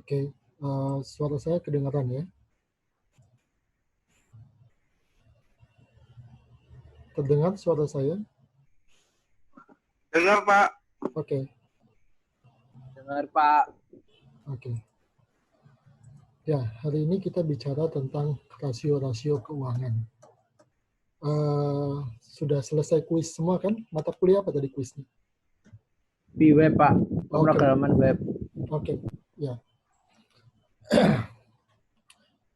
Oke, suara saya kedengaran ya? Terdengar suara saya? Dengar, Pak. Oke, Dengar, Pak. oke. Ya, hari ini kita bicara tentang rasio-rasio keuangan. Sudah selesai kuis semua kan? Mata kuliah apa tadi kuisnya? Di web, Pak. Oke. Pemrograman web. Oke, ya.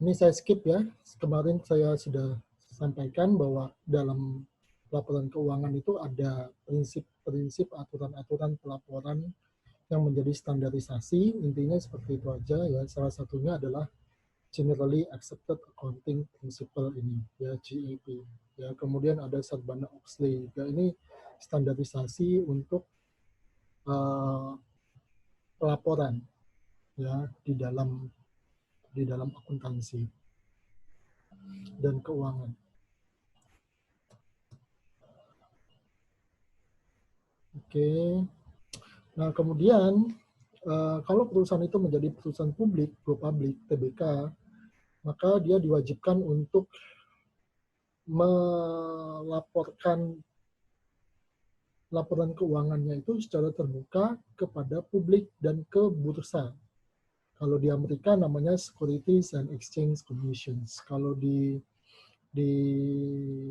Ini saya skip ya. Kemarin saya sudah sampaikan bahwa dalam laporan keuangan itu ada prinsip-prinsip aturan-aturan pelaporan yang menjadi standarisasi. Intinya seperti itu aja ya. Salah satunya adalah Generally Accepted Accounting Principle ini ya, GAAP ya. Kemudian ada Sarbanes-Oxley ya, ini standarisasi untuk pelaporan ya di dalam akuntansi dan keuangan. Oke. Nah, kemudian kalau perusahaan itu menjadi perusahaan publik, go public, TBK, maka dia diwajibkan untuk melaporkan laporan keuangannya itu secara terbuka kepada publik dan ke bursa. Kalau di Amerika namanya Securities and Exchange Commissions. Kalau di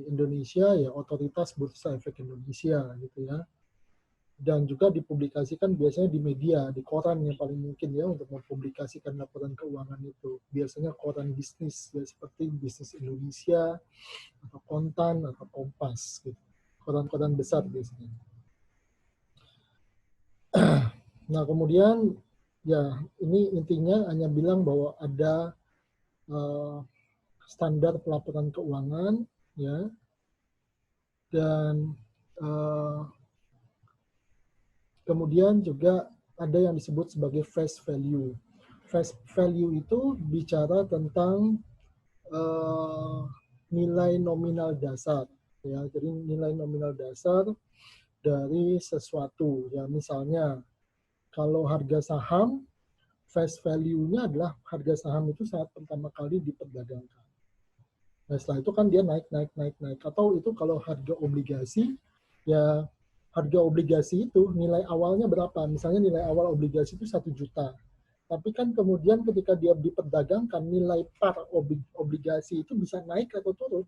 Indonesia ya Otoritas Bursa Efek Indonesia gitu ya. Dan juga dipublikasikan biasanya di media, di koran yang paling mungkin ya untuk mempublikasikan laporan keuangan itu. Biasanya koran bisnis ya seperti Bisnis Indonesia atau Kontan atau Kompas gitu. Koran-koran besar biasanya. Nah, kemudian ya ini intinya hanya bilang bahwa ada standar pelaporan keuangan ya, dan kemudian juga ada yang disebut sebagai face value. Face value itu bicara tentang nilai nominal dasar ya. Jadi nilai nominal dasar dari sesuatu ya. Misalnya kalau harga saham, face value-nya adalah harga saham itu saat pertama kali diperdagangkan. Nah, setelah itu kan dia naik. Atau itu kalau harga obligasi, ya harga obligasi itu nilai awalnya berapa? Misalnya nilai awal obligasi itu 1 juta. Tapi kan kemudian ketika dia diperdagangkan, nilai par obligasi itu bisa naik atau turun.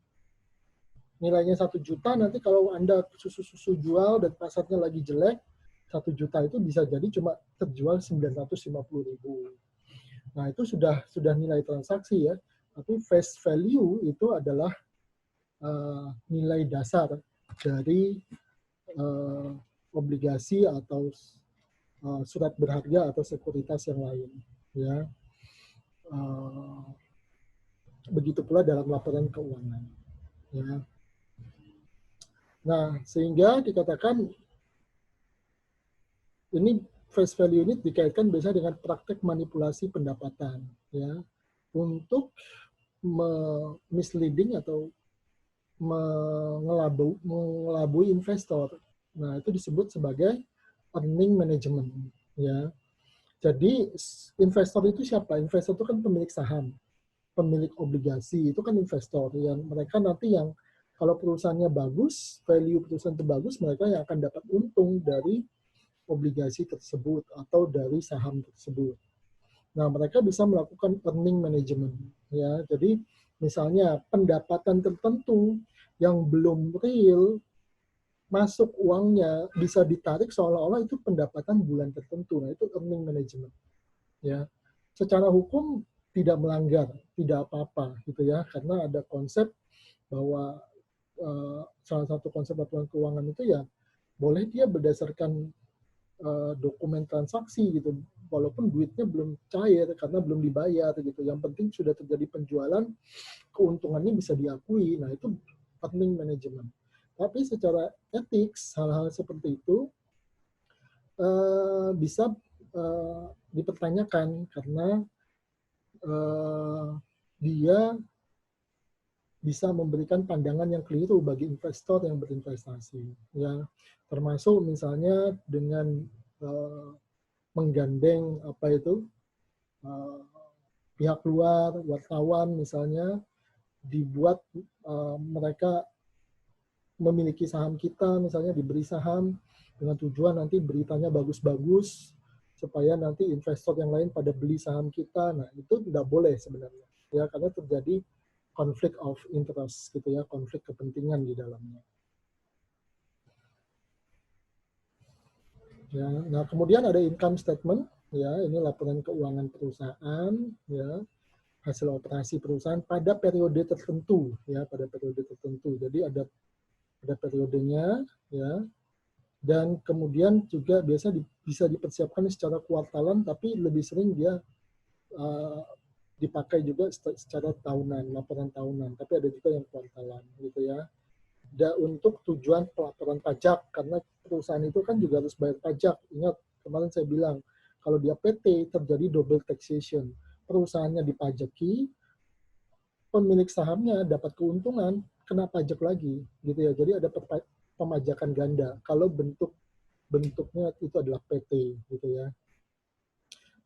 Nilainya 1 juta, nanti kalau Anda susu jual dan pasarnya lagi jelek, 1 juta itu bisa jadi cuma terjual 950.000. Nah, itu sudah nilai transaksi ya. Tapi face value itu adalah nilai dasar dari obligasi atau surat berharga atau sekuritas yang lain ya. Begitu pula dalam laporan keuangan ya. Nah, sehingga dikatakan ini face value ini dikaitkan biasanya dengan praktek manipulasi pendapatan ya, untuk misleading atau mengelabui investor. Nah, itu disebut sebagai earning management ya. Jadi investor itu siapa? Investor itu kan pemilik saham, pemilik obligasi, itu kan investor yang mereka nanti yang kalau perusahaannya bagus, value perusahaan itu bagus, mereka yang akan dapat untung dari obligasi tersebut atau dari saham tersebut. Nah, mereka bisa melakukan earning management ya. Jadi misalnya pendapatan tertentu yang belum real masuk uangnya bisa ditarik seolah-olah itu pendapatan bulan tertentu. Nah, itu earning management ya. Secara hukum tidak melanggar, tidak apa-apa gitu ya, karena ada konsep bahwa salah satu konsep laporan keuangan itu ya boleh dia berdasarkan dokumen transaksi gitu, walaupun duitnya belum cair karena belum dibayar gitu. Yang penting sudah terjadi penjualan, keuntungannya bisa diakui. Nah, itu earning management. Tapi secara etik hal-hal seperti itu bisa dipertanyakan karena dia bisa memberikan pandangan yang keliru bagi investor yang berinvestasi ya, termasuk misalnya dengan menggandeng apa itu pihak luar, wartawan misalnya, dibuat mereka memiliki saham kita, misalnya diberi saham dengan tujuan nanti beritanya bagus-bagus supaya nanti investor yang lain pada beli saham kita. Nah, itu tidak boleh sebenarnya, ya, karena terjadi konflik of interest gitu ya, konflik kepentingan di dalamnya. Ya, nah kemudian ada income statement, ya, ini laporan keuangan perusahaan, ya, hasil operasi perusahaan pada periode tertentu, ya, pada periode tertentu. Jadi ada periodenya, ya, dan kemudian juga biasa bisa dipersiapkan secara kuartalan, tapi lebih sering dia dipakai juga secara tahunan, laporan tahunan, tapi ada juga yang kuartalan, gitu ya. Dan untuk tujuan pelaporan pajak, karena perusahaan itu kan juga harus bayar pajak. Ingat, kemarin saya bilang, kalau dia PT terjadi double taxation. Perusahaannya dipajaki, pemilik sahamnya dapat keuntungan, kena pajak lagi, gitu ya. Jadi ada pemajakan ganda kalau bentuknya itu adalah PT, gitu ya.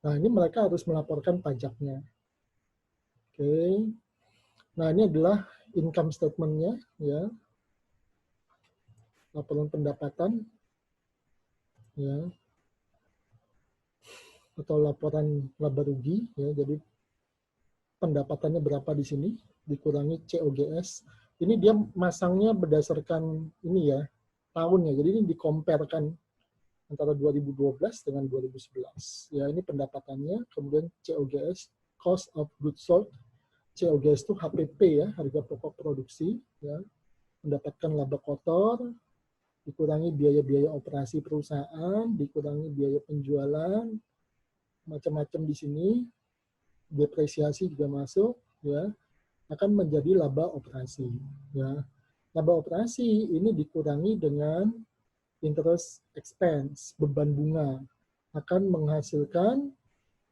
Nah, ini mereka harus melaporkan pajaknya. Oke. Nah, ini adalah income statement-nya, ya. Laporan pendapatan, ya, atau laporan laba rugi, ya. Jadi pendapatannya berapa di sini dikurangi COGS. Ini dia masangnya berdasarkan ini ya, tahunnya. Jadi ini dikomparekan antara 2012 dengan 2011. Ya, ini pendapatannya, kemudian COGS, cost of goods sold. COGS itu HPP ya, harga pokok produksi, ya. Mendapatkan laba kotor, dikurangi biaya-biaya operasi perusahaan, dikurangi biaya penjualan, macam-macam di sini, depresiasi juga masuk, ya, akan menjadi laba operasi, ya. Laba operasi ini dikurangi dengan interest expense, beban bunga, akan menghasilkan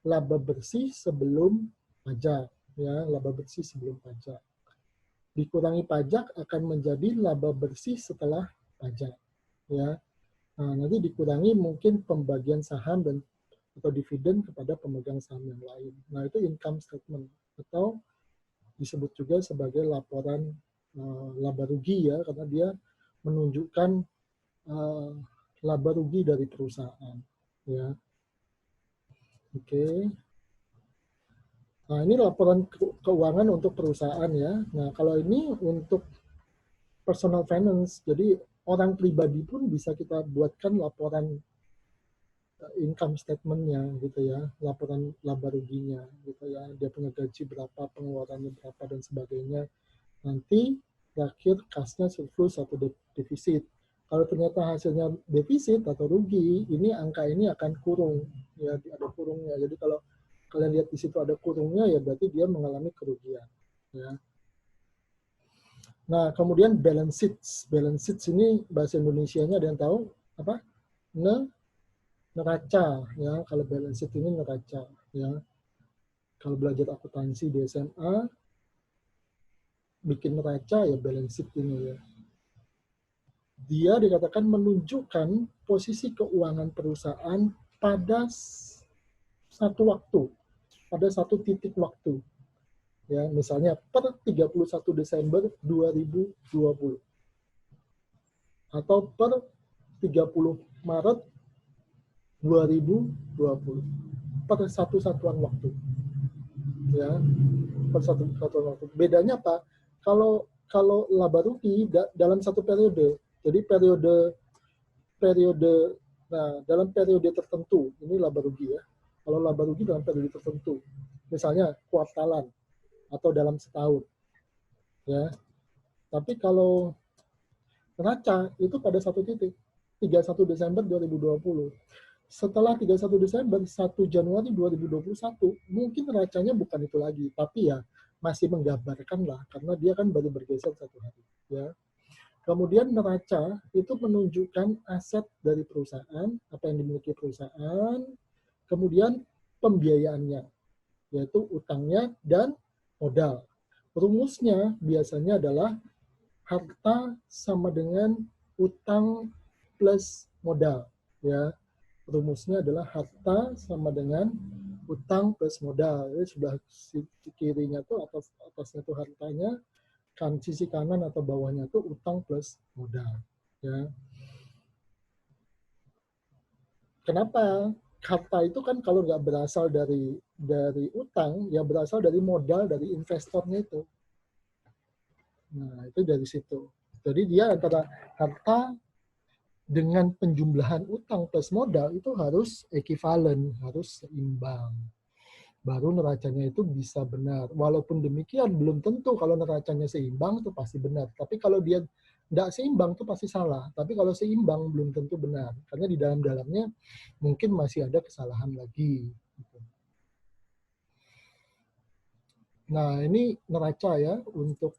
laba bersih sebelum pajak, ya, laba bersih sebelum pajak. Dikurangi pajak akan menjadi laba bersih setelah pajak, ya. Nah, nanti dikurangi mungkin pembagian saham dan atau dividen kepada pemegang saham yang lain. Nah, itu income statement atau disebut juga sebagai laporan laba rugi ya, karena dia menunjukkan laba rugi dari perusahaan, ya. Oke. Nah, ini laporan keuangan untuk perusahaan ya. Nah, kalau ini untuk personal finance, jadi orang pribadi pun bisa kita buatkan laporan income statement-nya gitu ya, laporan laba ruginya gitu ya. Dia punya gaji berapa, pengeluarannya berapa dan sebagainya. Nanti terakhir kasnya surplus atau defisit. Kalau ternyata hasilnya defisit atau rugi, ini angka ini akan kurung, ya, ada kurungnya. Jadi kalau kalian lihat di situ ada kurungnya, ya berarti dia mengalami kerugian, ya. Nah, kemudian balance sheets. Balance sheets ini bahasa Indonesianya ada yang tahu apa? Neraca, ya. Kalau balance sheet ini neraca, ya. Kalau belajar akuntansi di SMA, bikin neraca ya balance sheet ini ya. Dia dikatakan menunjukkan posisi keuangan perusahaan pada satu waktu, pada satu titik waktu. Ya, misalnya per 31 Desember 2020 atau per 30 Maret 2020 per satu satuan waktu. Ya, per satu satuan waktu. Bedanya apa? Kalau laba rugi dalam satu periode. Jadi periode nah, dalam periode tertentu, ini laba rugi ya. Kalau laba rugi dalam periode tertentu, misalnya kuartalan atau dalam setahun, ya. Tapi kalau neraca itu pada satu titik, 31 Desember 2020. Setelah 31 Desember, 1 Januari 2021, mungkin neracanya bukan itu lagi, tapi ya masih menggambarkan lah, karena dia kan baru bergeser satu hari, ya. Kemudian neraca itu menunjukkan aset dari perusahaan, apa yang dimiliki perusahaan, kemudian pembiayaannya, yaitu utangnya dan modal. Rumusnya biasanya adalah harta sama dengan utang plus modal, ya. Rumusnya adalah harta sama dengan utang plus modal. Jadi sebelah kirinya tuh atasnya tuh hartanya, kan sisi kanan atau bawahnya tuh utang plus modal. Ya. Kenapa? Harta itu kan kalau nggak berasal dari utang, ya berasal dari modal dari investornya itu. Nah, itu dari situ. Jadi dia antara harta dengan penjumlahan utang plus modal itu harus ekivalen, harus seimbang. Baru neracanya itu bisa benar. Walaupun demikian, belum tentu kalau neracanya seimbang itu pasti benar. Tapi kalau dia tidak seimbang itu pasti salah. Tapi kalau seimbang belum tentu benar. Karena di dalam-dalamnya mungkin masih ada kesalahan lagi. Nah, ini neraca ya untuk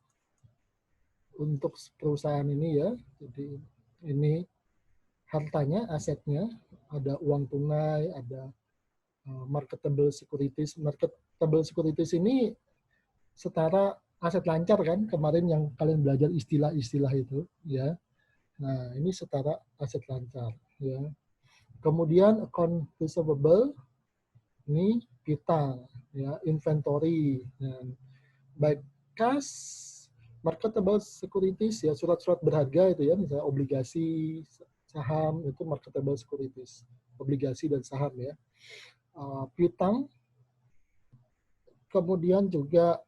perusahaan ini ya. Jadi ini hartanya, asetnya, ada uang tunai, ada marketable securities. Marketable securities ini setara aset lancar kan, kemarin yang kalian belajar istilah-istilah itu ya. Nah, ini setara aset lancar ya. Kemudian account receivable ini piutang ya, inventory dan baik cash, marketable securities ya, surat-surat berharga itu ya, misalnya obligasi, saham itu marketable securities, obligasi dan saham ya. Piutang, kemudian juga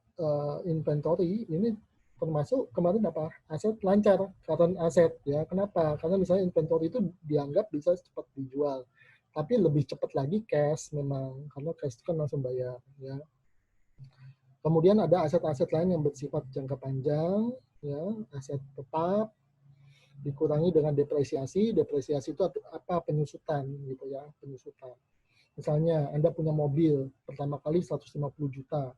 inventory ini termasuk kemarin apa, aset lancar, current aset ya. Kenapa? Karena misalnya inventory itu dianggap bisa cepat dijual, tapi lebih cepat lagi cash memang, karena cash itu kan langsung bayar ya. Kemudian ada aset-aset lain yang bersifat jangka panjang ya, aset tetap dikurangi dengan depresiasi. Depresiasi itu apa? Penyusutan gitu ya, penyusutan. Misalnya Anda punya mobil pertama kali 150 juta.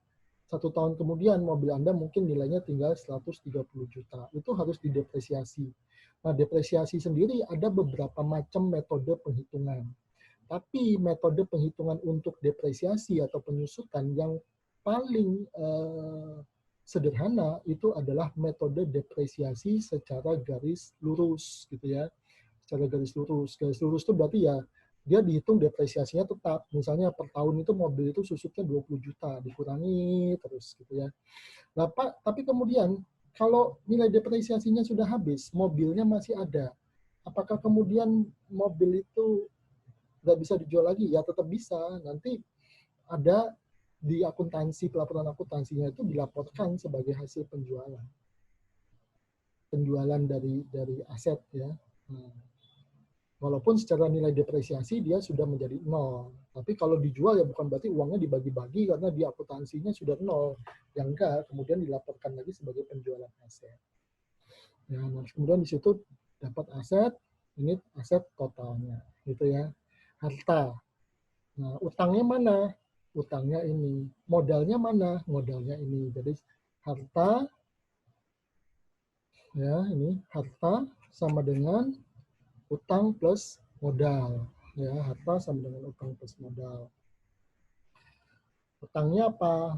1 tahun kemudian mobil Anda mungkin nilainya tinggal 130 juta. Itu harus didepresiasi. Nah, depresiasi sendiri ada beberapa macam metode penghitungan. Tapi metode penghitungan untuk depresiasi atau penyusutan yang paling sederhana itu adalah metode depresiasi secara garis lurus gitu ya. Secara garis lurus. Garis lurus itu berarti ya dia dihitung depresiasinya tetap. Misalnya per tahun itu mobil itu susutnya 20 juta, dikurangi terus gitu ya. Nah, Pak, tapi kemudian kalau nilai depresiasinya sudah habis, mobilnya masih ada. Apakah kemudian mobil itu nggak bisa dijual lagi? Ya tetap bisa. Nanti ada di akuntansi, pelaporan akuntansinya itu dilaporkan sebagai hasil penjualan. Penjualan dari aset ya. Walaupun secara nilai depresiasi dia sudah menjadi 0. Tapi kalau dijual ya bukan berarti uangnya dibagi-bagi karena di akuntansinya sudah 0. Yang enggak, kemudian dilaporkan lagi sebagai penjualan aset. Ya, nah, kemudian di situ dapat aset, ini aset totalnya. Gitu ya. Harta. Nah, utangnya mana? Utangnya ini. Modalnya mana? Modalnya ini. Jadi harta, ya ini harta sama dengan utang plus modal. Ya, harta sama dengan utang plus modal. Utangnya apa?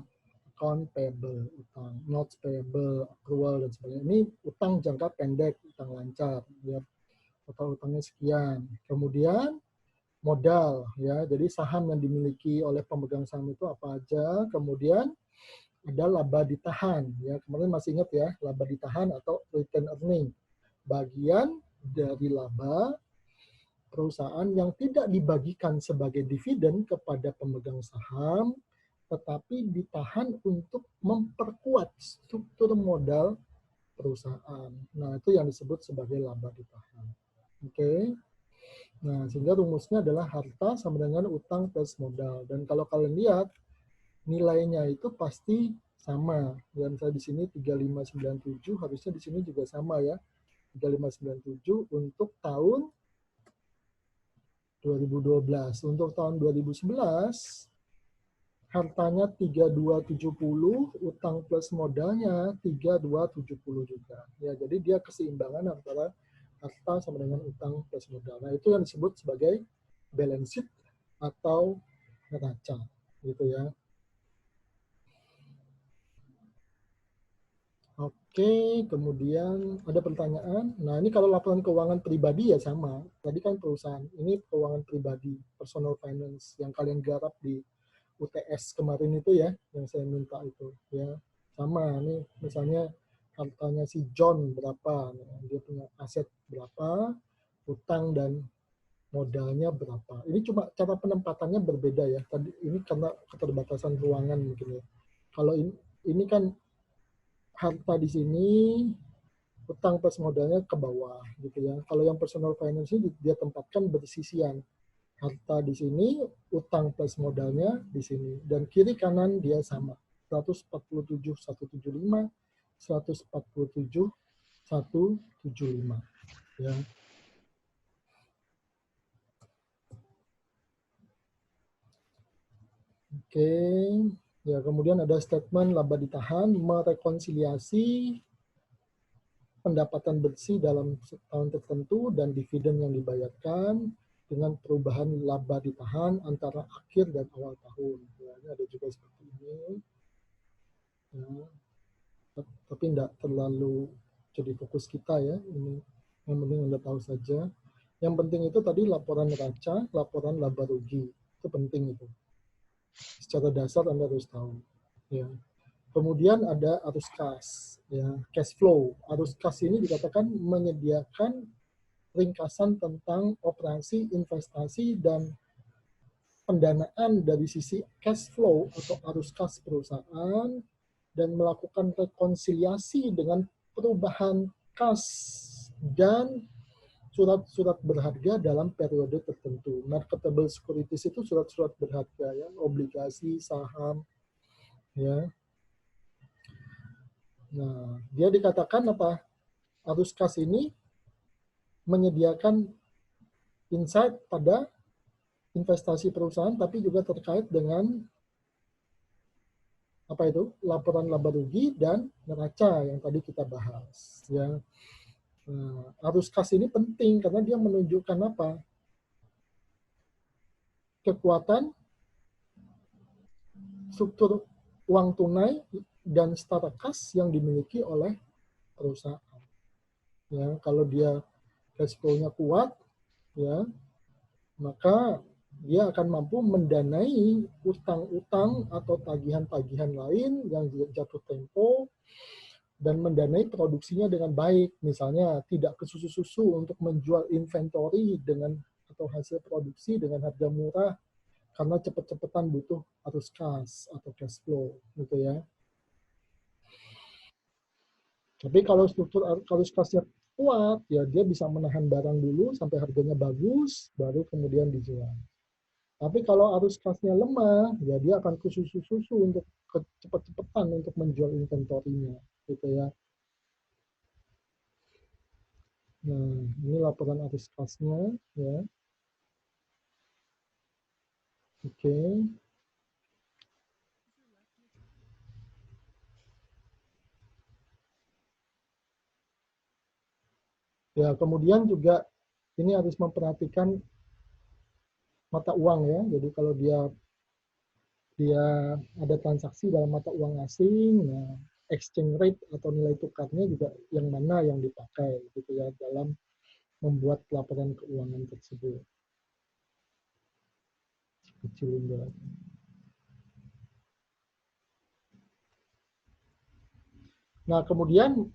Account payable, utang, notes payable, accrual, dan sebagainya. Ini utang jangka pendek, utang lancar. Ya, total utangnya sekian. Kemudian modal, ya. Jadi saham yang dimiliki oleh pemegang saham itu apa aja. Kemudian ada laba ditahan. Ya, kemarin masih ingat ya, laba ditahan atau return earning. Bagian dari laba perusahaan yang tidak dibagikan sebagai dividen kepada pemegang saham, tetapi ditahan untuk memperkuat struktur modal perusahaan. Nah, itu yang disebut sebagai laba ditahan. Oke. Nah, sehingga rumusnya adalah harta sama dengan utang plus modal. Dan kalau kalian lihat, nilainya itu pasti sama. Dan saya di sini 3597, harusnya di sini juga sama ya. 3597 untuk tahun 2012. Untuk tahun 2011, hartanya 3270, utang plus modalnya 3270 juga. Ya, jadi dia keseimbangan antara harta sama dengan utang plus modal. Nah, itu yang disebut sebagai balance sheet atau neraca, gitu ya. Oke, kemudian ada pertanyaan. Nah, ini kalau laporan keuangan pribadi ya sama. Tadi kan perusahaan, ini keuangan pribadi, personal finance yang kalian garap di UTS kemarin itu ya, yang saya minta itu ya. Sama nih, misalnya hartanya si John berapa, dia punya aset berapa, utang dan modalnya berapa. Ini cuma cara penempatannya berbeda ya. Tadi ini karena keterbatasan ruangan mungkin ya. Kalau ini kan harta di sini, utang plus modalnya ke bawah gitu ya. Kalau yang personal finance ini dia tempatkan bersisian. Harta di sini, utang plus modalnya di sini. Dan kiri kanan dia sama. 147, 175, 147, 175. Ya. Oke. Ya, kemudian ada statement laba ditahan, merekonsiliasi pendapatan bersih dalam tahun tertentu dan dividen yang dibayarkan dengan perubahan laba ditahan antara akhir dan awal tahun. Ya, ini ada juga seperti ini. Ya, tapi tidak terlalu jadi fokus kita ya. Ini yang penting Anda tahu saja. Yang penting itu tadi laporan neraca, laporan laba rugi. Itu penting itu. Secara dasar Anda harus tahu. Ya. Kemudian ada arus kas, ya, cash flow. Arus kas ini dikatakan menyediakan ringkasan tentang operasi, investasi, dan pendanaan dari sisi cash flow atau arus kas perusahaan dan melakukan rekonsiliasi dengan perubahan kas dan surat-surat berharga dalam periode tertentu. Marketable securities itu surat-surat berharga ya, obligasi, saham, ya. Nah, dia dikatakan apa? Arus kas ini menyediakan insight pada investasi perusahaan, tapi juga terkait dengan apa itu? Laporan laba rugi dan neraca yang tadi kita bahas. Ya. Nah, arus kas ini penting karena dia menunjukkan apa? Kekuatan struktur uang tunai dan setara kas yang dimiliki oleh perusahaan. Ya, kalau dia cash flow-nya kuat, ya, maka dia akan mampu mendanai utang-utang atau tagihan-tagihan lain yang jatuh tempo dan mendanai produksinya dengan baik. Misalnya tidak kesusu-susu untuk menjual inventory dengan atau hasil produksi dengan harga murah karena cepet-cepetan butuh arus kas atau cash flow gitu ya. Tapi kalau struktur arus kasnya kuat, ya dia bisa menahan barang dulu sampai harganya bagus, baru kemudian dijual. Tapi kalau arus kasnya lemah, ya dia akan kesusu-susu untuk cepat-cepatan untuk menjual inventorinya, gitu ya. Nah, ini laporan arus kasnya, ya. Oke. Ya, kemudian juga ini harus memperhatikan mata uang ya. Jadi kalau dia ada transaksi dalam mata uang asing, nah exchange rate atau nilai tukarnya juga yang mana yang dipakai gitu ya dalam membuat laporan keuangan tersebut. Kecilin dulu. Nah, kemudian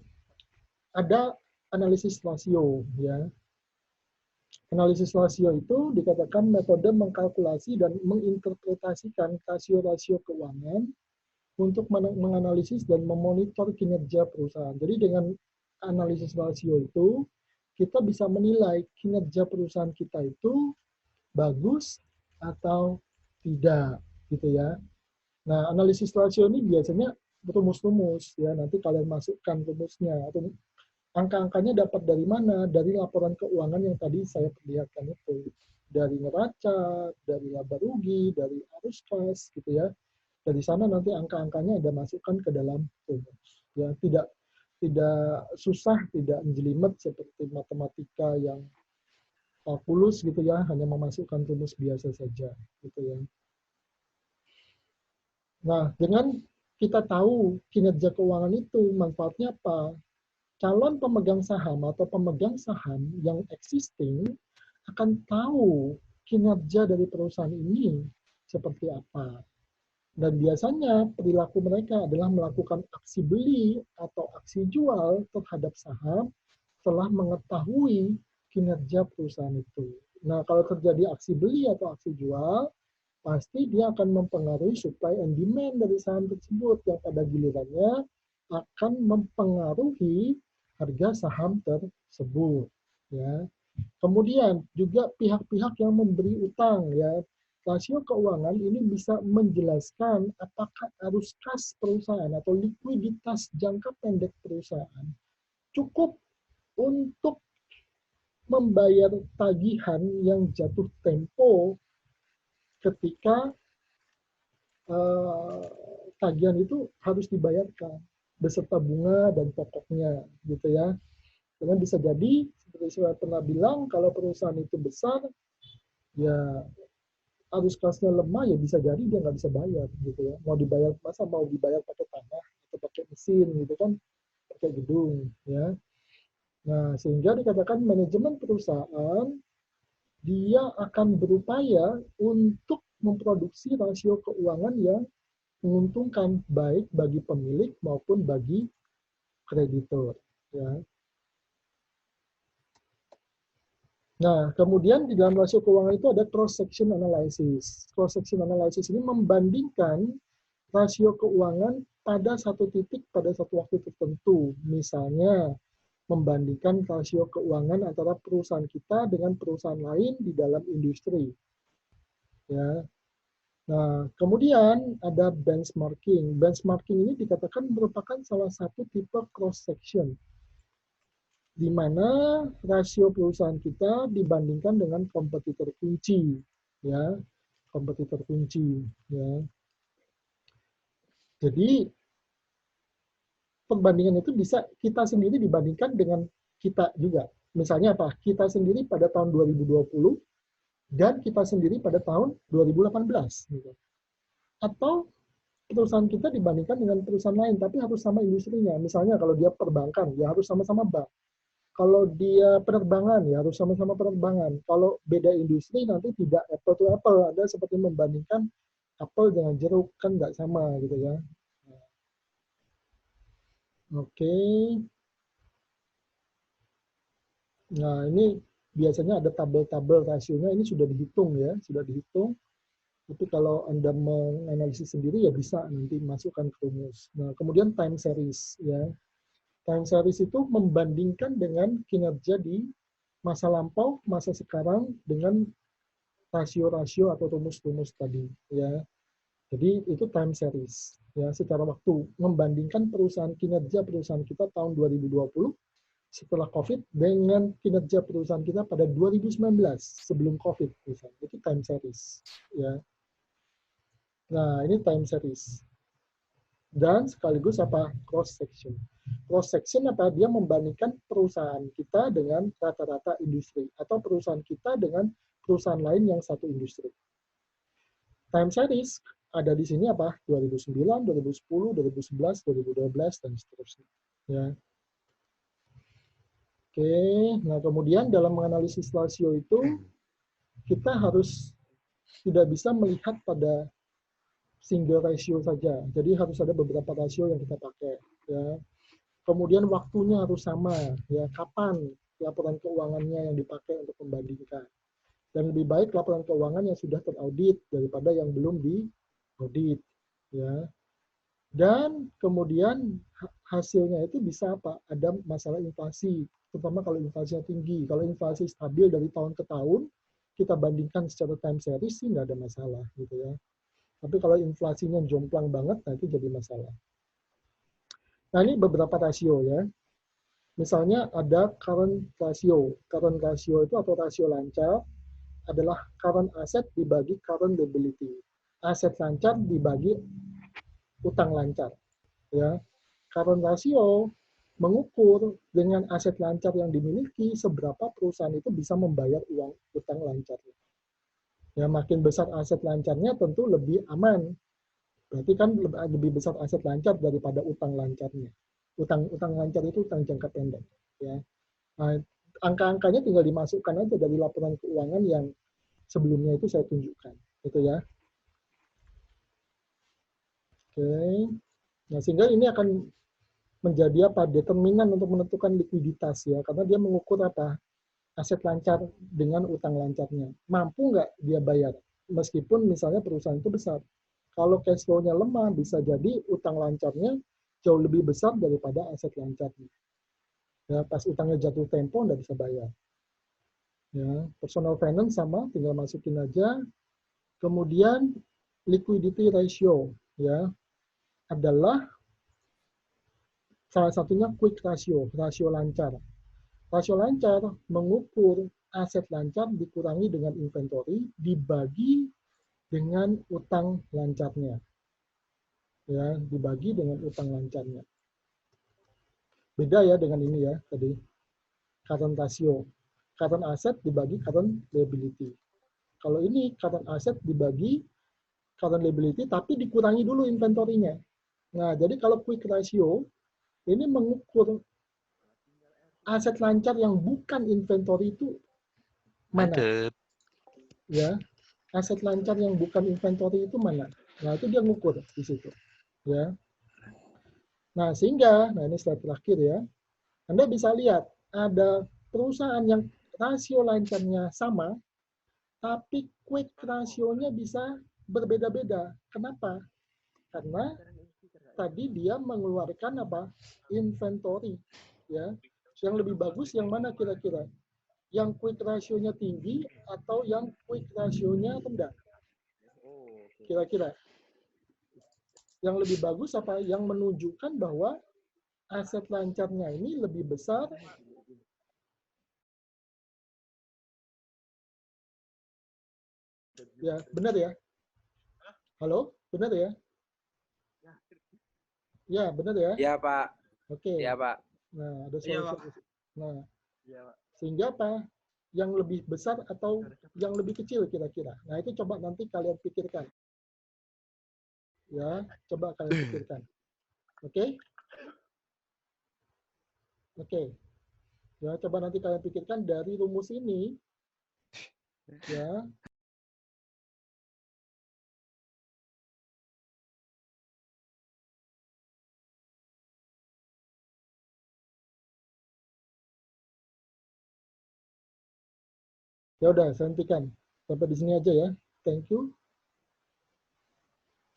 ada analisis rasio ya. Analisis rasio itu dikatakan metode mengkalkulasi dan menginterpretasikan rasio-rasio keuangan untuk menganalisis dan memonitor kinerja perusahaan. Jadi dengan analisis rasio itu, kita bisa menilai kinerja perusahaan kita itu bagus atau tidak, gitu ya. Nah, analisis rasio ini biasanya rumus-rumus, ya. Nanti kalian masukkan rumusnya, atau angka-angkanya dapat dari mana? Dari laporan keuangan yang tadi saya perlihatkan itu. Dari neraca, dari laba rugi, dari arus kas, gitu ya. Dari sana nanti angka-angkanya ada masukkan ke dalam rumus. Ya, tidak susah, tidak menjelimet seperti matematika yang kalkulus gitu ya, hanya memasukkan rumus biasa saja gitu ya. Nah, dengan kita tahu kinerja keuangan itu manfaatnya apa? Calon pemegang saham atau pemegang saham yang existing akan tahu kinerja dari perusahaan ini seperti apa. Dan biasanya perilaku mereka adalah melakukan aksi beli atau aksi jual terhadap saham setelah mengetahui kinerja perusahaan itu. Nah, kalau terjadi aksi beli atau aksi jual, pasti dia akan mempengaruhi supply and demand dari saham tersebut yang pada gilirannya akan mempengaruhi harga saham tersebut. Ya. Kemudian juga pihak-pihak yang memberi utang, ya, rasio keuangan ini bisa menjelaskan apakah arus kas perusahaan atau likuiditas jangka pendek perusahaan cukup untuk membayar tagihan yang jatuh tempo ketika tagihan itu harus dibayarkan beserta bunga dan pokoknya, gitu ya. Karena bisa jadi seperti saya pernah bilang, kalau perusahaan itu besar, ya arus kasnya lemah, ya bisa jadi dia nggak bisa bayar, gitu ya. Mau dibayar, masa mau dibayar pakai tanah atau pakai mesin, gitu kan, pakai gedung, ya. Nah, sehingga dikatakan manajemen perusahaan dia akan berupaya untuk memproduksi rasio keuangan yang menguntungkan baik bagi pemilik maupun bagi kreditur. Ya. Nah, kemudian di dalam rasio keuangan itu ada cross-section analysis. Cross-section analysis ini membandingkan rasio keuangan pada satu titik pada satu waktu tertentu. Misalnya, membandingkan rasio keuangan antara perusahaan kita dengan perusahaan lain di dalam industri. Ya. Nah, kemudian ada benchmarking. Benchmarking ini dikatakan merupakan salah satu tipe cross-section, di mana rasio perusahaan kita dibandingkan dengan kompetitor kunci, ya, kompetitor kunci, ya. Jadi perbandingan itu bisa kita sendiri dibandingkan dengan kita juga. Misalnya apa? Kita sendiri pada tahun 2020 dan kita sendiri pada tahun 2018. Gitu. Atau perusahaan kita dibandingkan dengan perusahaan lain, tapi harus sama industrinya. Misalnya kalau dia perbankan, ya harus sama-sama bank. Kalau dia penerbangan, ya harus sama-sama penerbangan. Kalau beda industri, nanti tidak apple to apple. Ada seperti membandingkan apel dengan jeruk, kan nggak sama gitu ya. Oke. Nah, ini biasanya ada tabel-tabel rasionya, ini sudah dihitung ya, sudah dihitung. Tapi kalau Anda menganalisis sendiri ya bisa nanti masukkan ke rumus. Nah, kemudian time series ya. Time series itu membandingkan dengan kinerja di masa lampau, masa sekarang dengan rasio-rasio atau rumus-rumus tadi ya. Jadi itu time series ya, secara waktu membandingkan perusahaan kinerja perusahaan kita tahun 2020 setelah COVID dengan kinerja perusahaan kita pada 2019 sebelum COVID misalnya. Itu time series ya. Nah, ini time series. Dan sekaligus apa? Cross section. Cross section apa? Dia membandingkan perusahaan kita dengan rata-rata industri atau perusahaan kita dengan perusahaan lain yang satu industri. Time series ada di sini apa? 2009, 2010, 2011, 2012 dan seterusnya. Ya. Oke, nah kemudian dalam menganalisis rasio itu kita harus tidak bisa melihat pada single ratio saja. Jadi harus ada beberapa rasio yang kita pakai. Ya. Kemudian waktunya harus sama. Ya, kapan laporan keuangannya yang dipakai untuk membandingkan. Dan lebih baik laporan keuangan yang sudah teraudit daripada yang belum diaudit. Ya. Dan kemudian hasilnya itu bisa apa? Ada masalah inflasi, terutama kalau inflasinya tinggi. Kalau inflasi stabil dari tahun ke tahun, kita bandingkan secara time series sih nggak ada masalah gitu ya. Tapi kalau inflasinya jomplang banget, nah itu jadi masalah. Nah ini beberapa rasio ya. Misalnya ada current ratio. Current ratio itu atau rasio lancar adalah current asset dibagi current liability. Aset lancar dibagi utang lancar. Ya. Current ratio mengukur dengan aset lancar yang dimiliki seberapa perusahaan itu bisa membayar uang utang lancarnya. Ya, makin besar aset lancarnya tentu lebih aman. Berarti kan lebih besar aset lancar daripada utang lancarnya. Utang lancar itu utang jangka pendek. Ya. Nah, angka-angkanya tinggal dimasukkan aja dari laporan keuangan yang sebelumnya itu saya tunjukkan. Gitu ya. Oke. Nah, sehingga ini akan menjadi apa? Determinan untuk menentukan likuiditas ya, karena dia mengukur apa? Aset lancar dengan utang lancarnya. Mampu nggak dia bayar? Meskipun misalnya perusahaan itu besar. Kalau cash flow-nya lemah, bisa jadi utang lancarnya jauh lebih besar daripada aset lancarnya. Ya, pas utangnya jatuh tempo, nggak bisa bayar. Ya, personal finance sama, tinggal masukin aja. Kemudian liquidity ratio, ya, adalah salah satunya quick ratio, rasio lancar. Rasio lancar mengukur aset lancar dikurangi dengan inventory dibagi dengan utang lancarnya. Ya, dibagi dengan utang lancarnya. Beda ya dengan ini ya tadi. Current ratio. Current asset dibagi current liability. Kalau ini current asset dibagi current liability tapi dikurangi dulu inventory-nya. Nah, jadi kalau quick ratio ini mengukur aset lancar yang bukan inventory itu mana? Mantep. Ya, aset lancar yang bukan inventory itu mana? Nah, itu dia ngukur di situ. Ya. Nah, sehingga, nah ini slide terakhir ya, Anda bisa lihat ada perusahaan yang rasio lancarnya sama, tapi quick rasionya bisa berbeda-beda. Kenapa? Karena tadi dia mengeluarkan apa? Inventory. Ya. Yang lebih bagus yang mana kira-kira? Yang quick rasionya tinggi atau yang quick rasionya rendah? Kira-kira yang lebih bagus apa? Yang menunjukkan bahwa aset lancarnya ini lebih besar ya, benar ya? Halo, benar ya? Ya, benar ya? Iya, Pak. Oke. Iya, Pak. Nah, ada Iya, soal. Pak. Nah, Iya, Pak. sehingga apa? Yang lebih besar atau yang lebih kecil kira-kira? Nah, itu coba nanti kalian pikirkan. Ya, coba kalian pikirkan. Oke? Oke. Ya, coba nanti kalian pikirkan dari rumus ini. Ya. Ya udah, saya hentikan. Sampai di sini aja ya. Thank you.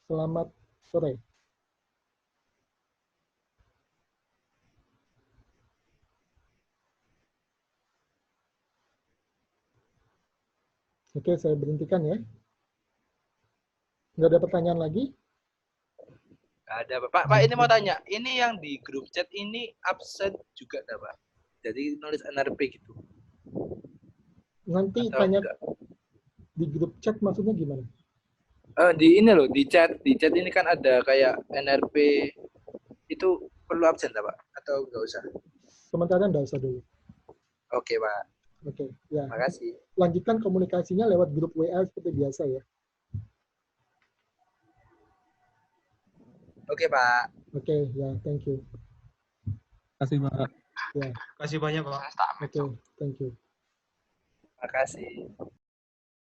Selamat sore. Oke, saya berhentikan ya. Nggak ada pertanyaan lagi? Ada, Pak. Pak, ini mau tanya. Ini yang di grup chat ini absen juga enggak, Pak? Jadi nulis NRP gitu. Nanti Atau tanya enggak? di grup chat maksudnya gimana? Di ini loh, di chat ini kan ada kayak NRP itu perlu absen enggak, Pak? Atau enggak usah? Sementara nggak usah dulu. Oke, Pak. Oke, ya. Makasih. Lanjutkan komunikasinya lewat grup WA seperti biasa ya. Oke, Pak. Oke, ya, thank you. Kasih, Pak. Ya, Kasih banyak, Pak. oke, thank you. Makasih.